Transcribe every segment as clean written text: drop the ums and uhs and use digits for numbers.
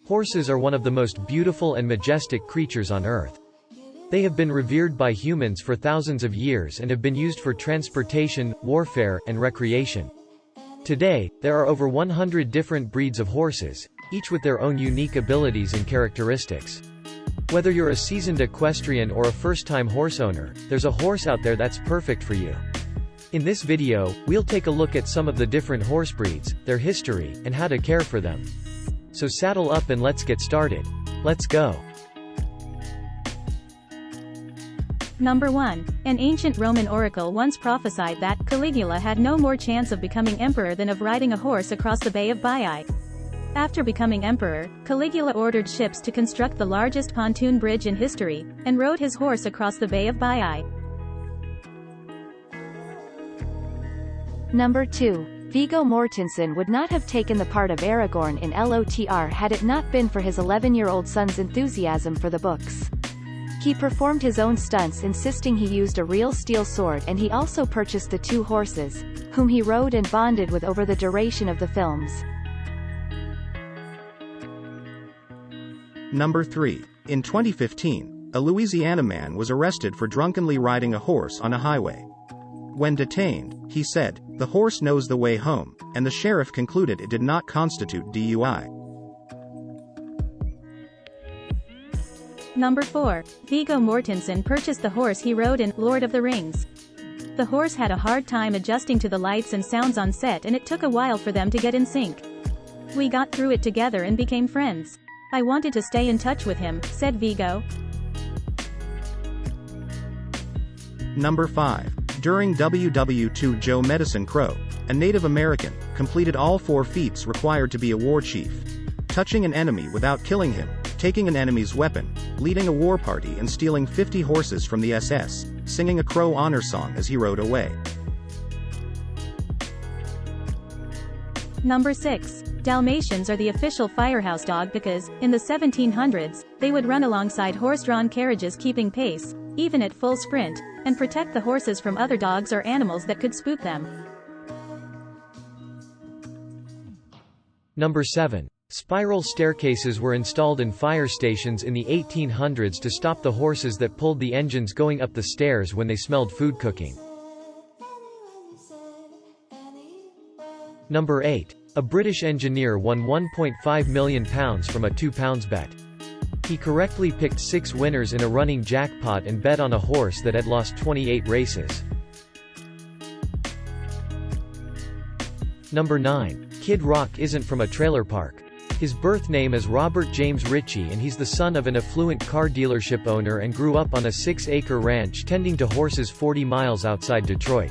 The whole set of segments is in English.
Horses are one of the most beautiful and majestic creatures on earth. They have been revered by humans for thousands of years and have been used for transportation, warfare, and recreation. Today, there are over 100 different breeds of horses, each with their own unique abilities and characteristics. Whether you're a seasoned equestrian or a first-time horse owner, there's a horse out there that's perfect for you. In this video, we'll take a look at some of the different horse breeds, their history, and how to care for them. So saddle up and let's get started. Let's go. Number 1. An ancient Roman oracle once prophesied that Caligula had no more chance of becoming emperor than of riding a horse across the Bay of Baiae. After becoming emperor, Caligula ordered ships to construct the largest pontoon bridge in history, and rode his horse across the Bay of Baiae. Number 2. Viggo Mortensen would not have taken the part of Aragorn in LOTR had it not been for his 11-year-old son's enthusiasm for the books. He performed his own stunts, insisting he used a real steel sword, and he also purchased the 2 horses, whom he rode and bonded with over the duration of the films. Number 3. In 2015, a Louisiana man was arrested for drunkenly riding a horse on a highway. When detained, he said, "The horse knows the way home," and the sheriff concluded it did not constitute DUI. Number 4. Viggo Mortensen purchased the horse he rode in Lord of the Rings. The horse had a hard time adjusting to the lights and sounds on set, and it took a while for them to get in sync. "We got through it together and became friends. I wanted to stay in touch with him," said Viggo. Number 5. During WW2, Joe Medicine Crow, a Native American, completed all 4 feats required to be a war chief: touching an enemy without killing him, taking an enemy's weapon, leading a war party, and stealing 50 horses from the SS, singing a Crow honor song as he rode away. Number 6. Dalmatians are the official firehouse dog because, in the 1700s, they would run alongside horse-drawn carriages keeping pace, even at full sprint, and protect the horses from other dogs or animals that could spook them. Number 7. Spiral staircases were installed in fire stations in the 1800s to stop the horses that pulled the engines going up the stairs when they smelled food cooking. Number 8. A British engineer won £1.5 million from a £2 bet. He correctly picked 6 winners in a running jackpot and bet on a horse that had lost 28 races. Number 9. Kid Rock isn't from a trailer park. His birth name is Robert James Ritchie, and he's the son of an affluent car dealership owner and grew up on a 6-acre ranch tending to horses 40 miles outside Detroit.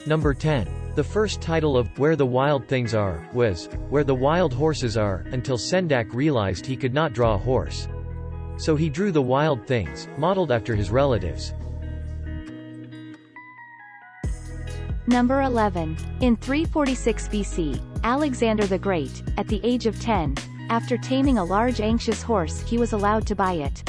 Number 10. The first title of Where the Wild Things Are was Where the Wild Horses Are, until Sendak realized he could not draw a horse. So he drew The Wild Things, modeled after his relatives. Number 11. In 346 BC, Alexander the Great, at the age of 10, after taming a large anxious horse, he was allowed to buy it.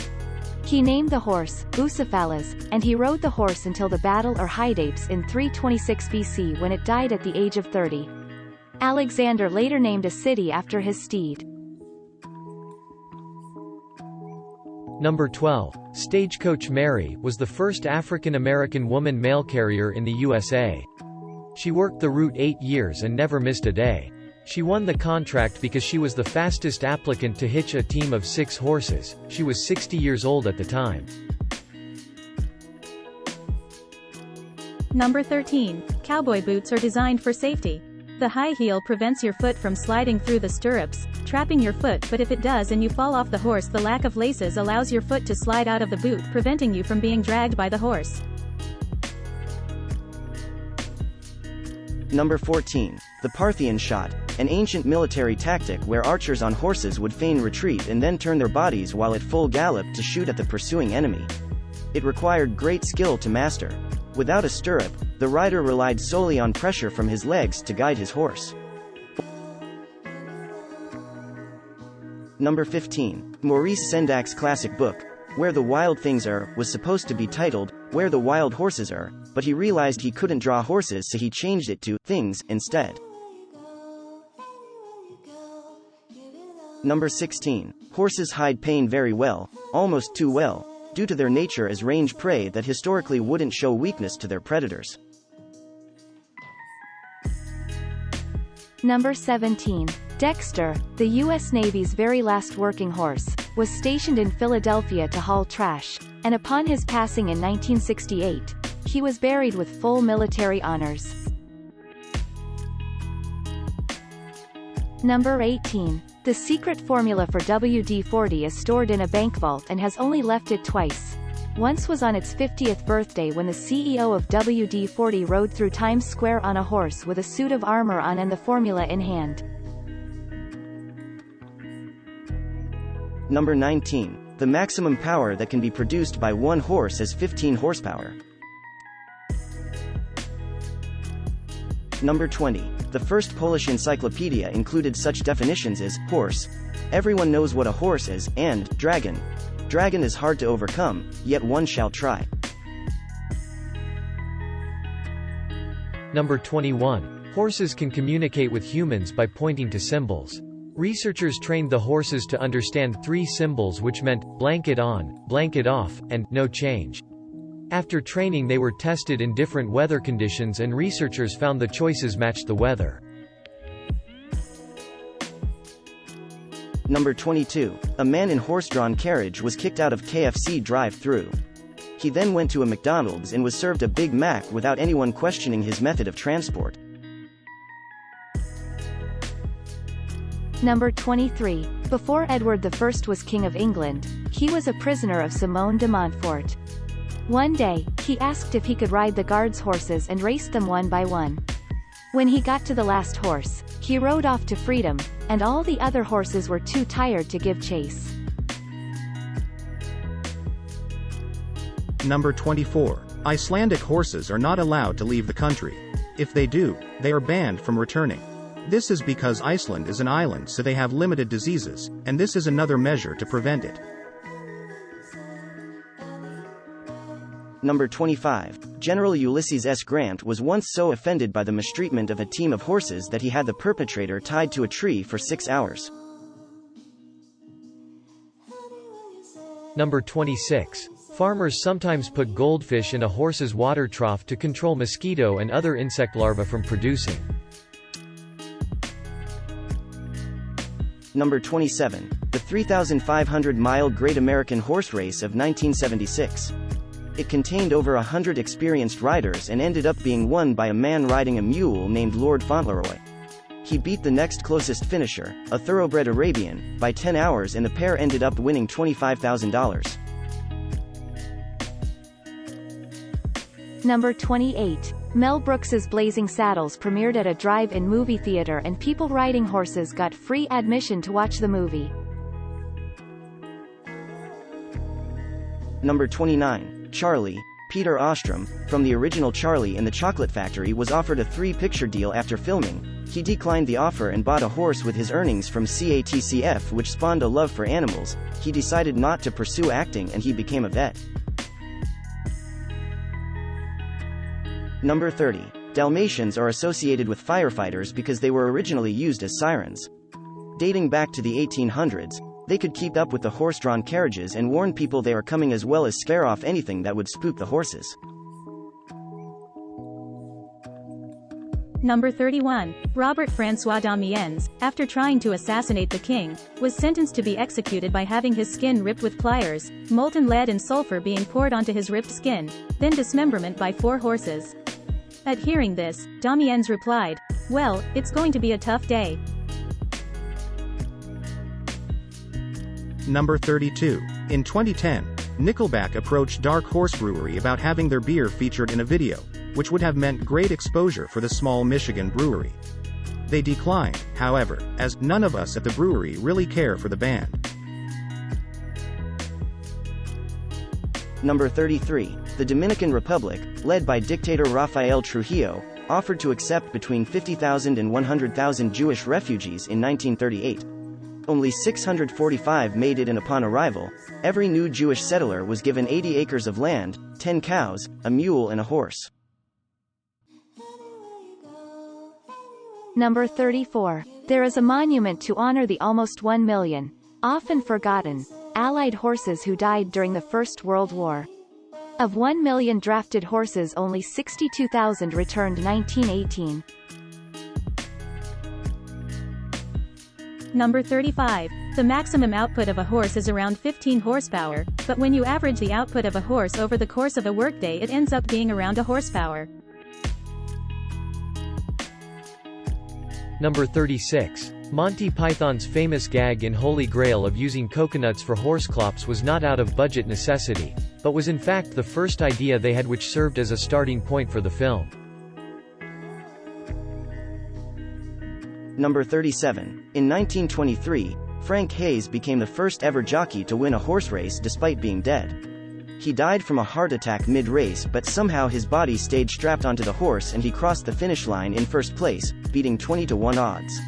He named the horse Bucephalus, and he rode the horse until the Battle or Hydaspes in 326 BC, when it died at the age of 30. Alexander later named a city after his steed. Number 12. Stagecoach Mary was the first African-American woman mail carrier in the USA. She worked the route 8 years and never missed a day. She won the contract because she was the fastest applicant to hitch a team of 6 horses. She was 60 years old at the time. Number 13. Cowboy boots are designed for safety. The high heel prevents your foot from sliding through the stirrups, trapping your foot, but if it does and you fall off the horse, the lack of laces allows your foot to slide out of the boot, preventing you from being dragged by the horse. Number 14. The Parthian shot, an ancient military tactic where archers on horses would feign retreat and then turn their bodies while at full gallop to shoot at the pursuing enemy. It required great skill to master. Without a stirrup, the rider relied solely on pressure from his legs to guide his horse. Number 15. Maurice Sendak's classic book, Where the Wild Things Are, was supposed to be titled, Where the Wild Horses Are, but he realized he couldn't draw horses, so he changed it to Things instead. Number 16. Horses hide pain very well, almost too well, due to their nature as range prey that historically wouldn't show weakness to their predators. Number 17. Dexter, the U.S. Navy's very last working horse, was stationed in Philadelphia to haul trash, and upon his passing in 1968, he was buried with full military honors. Number 18. The secret formula for WD-40 is stored in a bank vault and has only left it twice. Once was on its 50th birthday when the CEO of WD-40 rode through Times Square on a horse with a suit of armor on and the formula in hand. Number 19. The maximum power that can be produced by one horse is 15 horsepower. Number 20. The first Polish encyclopedia included such definitions as horse. Everyone knows what a horse is, and dragon. Dragon is hard to overcome, yet one shall try. Number 21. Horses can communicate with humans by pointing to symbols. Researchers trained the horses to understand 3 symbols which meant, blanket on, blanket off, and no change. After training they were tested in different weather conditions and researchers found the choices matched the weather. Number 22. A man in horse-drawn carriage was kicked out of KFC drive-thru. He then went to a McDonald's and was served a Big Mac without anyone questioning his method of transport. Number 23. Before Edward I was King of England, he was a prisoner of Simone de Montfort. One day, he asked if he could ride the guards' horses and raced them one by one. When he got to the last horse, he rode off to freedom, and all the other horses were too tired to give chase. Number 24. Icelandic horses are not allowed to leave the country. If they do, they are banned from returning. This is because Iceland is an island, so they have limited diseases, and this is another measure to prevent it. Number 25. General Ulysses S. Grant was once so offended by the mistreatment of a team of horses that he had the perpetrator tied to a tree for 6 hours. Number 26. Farmers sometimes put goldfish in a horse's water trough to control mosquito and other insect larvae from producing. Number 27. The 3,500-mile Great American Horse Race of 1976. It contained over 100 experienced riders and ended up being won by a man riding a mule named Lord Fauntleroy. He beat the next closest finisher, a thoroughbred Arabian, by 10 hours and the pair ended up winning $25,000. Number 28. Mel Brooks's Blazing Saddles premiered at a drive-in movie theater and people riding horses got free admission to watch the movie. Number 29. Charlie, Peter Ostrom, from the original Charlie and the Chocolate Factory was offered a 3-picture deal after filming. He declined the offer and bought a horse with his earnings from CATCF, which spawned a love for animals. He decided not to pursue acting and he became a vet. Number 30. Dalmatians are associated with firefighters because they were originally used as sirens. Dating back to the 1800s, they could keep up with the horse-drawn carriages and warn people they are coming, as well as scare off anything that would spook the horses. Number 31. Robert François Damiens, after trying to assassinate the king, was sentenced to be executed by having his skin ripped with pliers, molten lead and sulfur being poured onto his ripped skin, then dismemberment by 4 horses. At hearing this, Damiens replied, "Well, it's going to be a tough day." Number 32. In 2010, Nickelback approached Dark Horse Brewery about having their beer featured in a video, which would have meant great exposure for the small Michigan brewery. They declined, however, as none of us at the brewery really care for the band. Number 33. The Dominican Republic, led by dictator Rafael Trujillo, offered to accept between 50,000 and 100,000 Jewish refugees in 1938. Only 645 made it, and upon arrival, every new Jewish settler was given 80 acres of land, 10 cows, a mule and a horse. Number 34. There is a monument to honor the almost 1 million, often forgotten, Allied horses who died during the First World War. Of 1 million drafted horses, only 62,000 returned 1918. Number 35. The maximum output of a horse is around 15 horsepower, but when you average the output of a horse over the course of a workday, it ends up being around a horsepower. Number 36. Monty Python's famous gag in Holy Grail of using coconuts for horseclops was not out of budget necessity, but was in fact the first idea they had, which served as a starting point for the film. Number 37. In 1923, Frank Hayes became the first ever jockey to win a horse race despite being dead. He died from a heart attack mid-race, but somehow his body stayed strapped onto the horse and he crossed the finish line in first place, beating 20-to-1 odds.